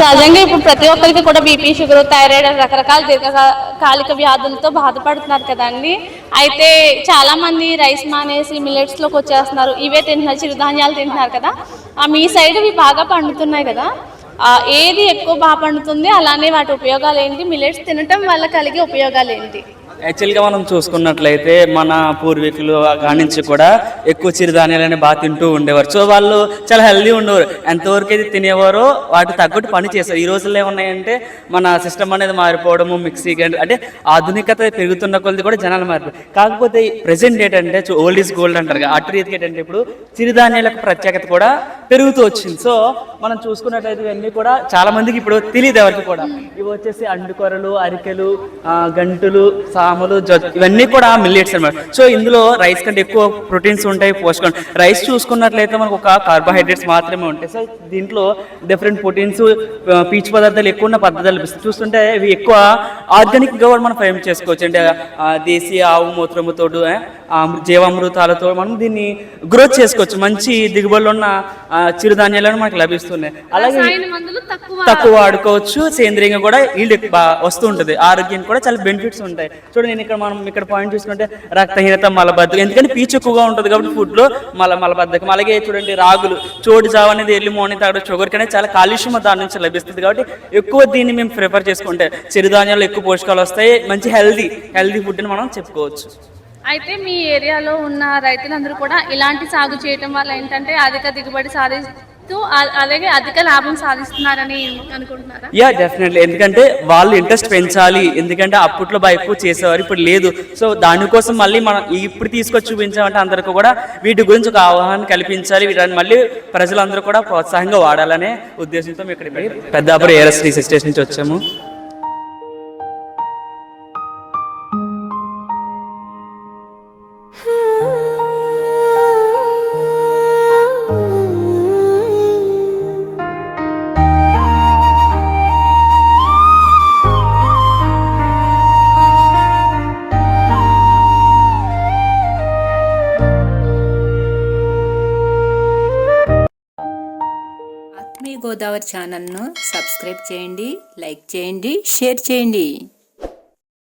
సహజంగా ఇప్పుడు ప్రతి ఒక్కరికి కూడా బీపీ, షుగర్, థైరాయిడ్ రకరకాల దీర్ఘకాలిక వ్యాధులతో బాధపడుతున్నారు కదండి. అయితే చాలా మంది రైస్ మానేసి మిల్లెట్స్లోకి వచ్చేస్తున్నారు, ఇవే తింటున్నారు, చిరుధాన్యాలు తింటున్నారు కదా. మీ సైడ్ ఇవి బాగా పండుతున్నాయి కదా, ఏది ఎక్కువ బాగా పండుతుంది, అలానే వాటి ఉపయోగాలు ఏంటి, మిల్లెట్స్ తినటం వల్ల కలిగే ఉపయోగాలు ఏంటి? యాక్చువల్గా మనం చూసుకున్నట్లయితే మన పూర్వీకులు కానించి కూడా ఎక్కువ చిరుధాన్యాలని బాగా తింటూ ఉండేవారు. సో వాళ్ళు చాలా హెల్దీ ఉండేవారు. ఎంతవరకు అయితే తినేవారో వాటి తగ్గట్టు పని చేస్తారు. ఈ రోజుల్లో ఏమున్నాయంటే మన సిస్టమ్ అనేది మారిపోవడము, మిక్సీ అంటే ఆధునికత పెరుగుతున్న కొద్ది కూడా జనాలు మారిపోయి. కాకపోతే ప్రజెంట్ ఏంటంటే ఓల్డ్ ఈజ్ గోల్డ్ అంటారు. అటు రీతికి ఏంటంటే ఇప్పుడు చిరుధాన్యాలకు ప్రత్యేకత కూడా పెరుగుతూ వచ్చింది. సో మనం చూసుకున్నట్లయితే ఇవన్నీ కూడా చాలా మందికి ఇప్పుడు తెలియదు ఎవరికి కూడా. ఇవి వచ్చేసి అండుకొరలు, అరికెలు, గంటులు, సాములు, ఇవన్నీ కూడా మిల్లెట్స్ అన్నమాట. సో ఇందులో రైస్ కంటే ఎక్కువ ప్రోటీన్స్ ఉంటాయి, పోషకాలు. రైస్ చూసుకున్నట్లయితే మనకు ఒక కార్బోహైడ్రేట్స్ మాత్రమే ఉంటాయి. సో దీంట్లో డిఫరెంట్ ప్రోటీన్స్, పీచు పదార్థాలు ఎక్కువ ఉన్న పద్ధతులు చూస్తుంటే ఇవి ఎక్కువ ఆర్గానిక్గా కూడా మనం ఫ్రేమ్ చేసుకోవచ్చు. అంటే దేశీయ ఆవు మూత్రముతో, జీవామృతాలతో మనం దీన్ని గ్రోత్ చేసుకోవచ్చు. మంచి దిగుబడులు ఉన్న చిరుధాన్యాలను మనకు లభిస్తున్నాయి. అలాగే తక్కువ వాడుకోవచ్చు, సేంద్రియంగా కూడా ఈల్డ్ వస్తూ ఉంటుంది. ఆరోగ్యానికి కూడా చాలా బెనిఫిట్స్ ఉంటాయి. చూడండి మనం ఇక్కడ పాయింట్ చూసుకుంటే రక్తహీనత, మలబద్ధకం, ఎందుకంటే పీచు ఎక్కువగా ఉంటుంది కాబట్టి ఫుడ్లో మలబద్ధకం. అలాగే చూడండి రాగులు, చోటు జావ అనేది ఎర్లీ మార్నింగ్ తాగడం, షుగర్ అనేది చాలా కాలుష్యం దాని నుంచి లభిస్తుంది కాబట్టి ఎక్కువ దీన్ని మేము ప్రిఫర్ చేసుకుంటే చిరుధాన్యాలు ఎక్కువ పోషకాలు వస్తాయి, మంచి హెల్దీ ఫుడ్ అని మనం చెప్పుకోవచ్చు. అయితే మీ ఏరియాలో ఉన్న రైతులందరూ కూడా ఇలాంటి సాగు చేయటం వల్ల ఏంటంటే అధిక దిగుబడి సాధిస్తూ అలాగే అధిక లాభం సాధిస్తున్నారని అనుకుంటున్నారా? Yeah, definitely. ఎందుకంటే వాళ్ళు ఇంట్రెస్ట్ పెంచాలి, ఎందుకంటే అప్పట్లో బాగా ఎక్కువ చేసేవారు, ఇప్పుడు లేదు. సో దానికోసం మళ్ళీ మనం ఇప్పుడు తీసుకొచ్చి చూపించామంటే అందరికీ కూడా వీటి గురించి ఒక అవగాహన కల్పించాలి. వీటిని మళ్ళీ ప్రజలందరూ కూడా ప్రోత్సాహంగా వాడాలనే ఉద్దేశంతో మేము ఇక్కడ పెద్దాపురం ఏఆర్ఎస్ రీసెర్చ్ స్టేషన్ నుంచి వచ్చాము. మీ గోదావరి ఛానల్ను సబ్స్క్రైబ్ చేయండి, లైక్ చేయండి, షేర్ చేయండి.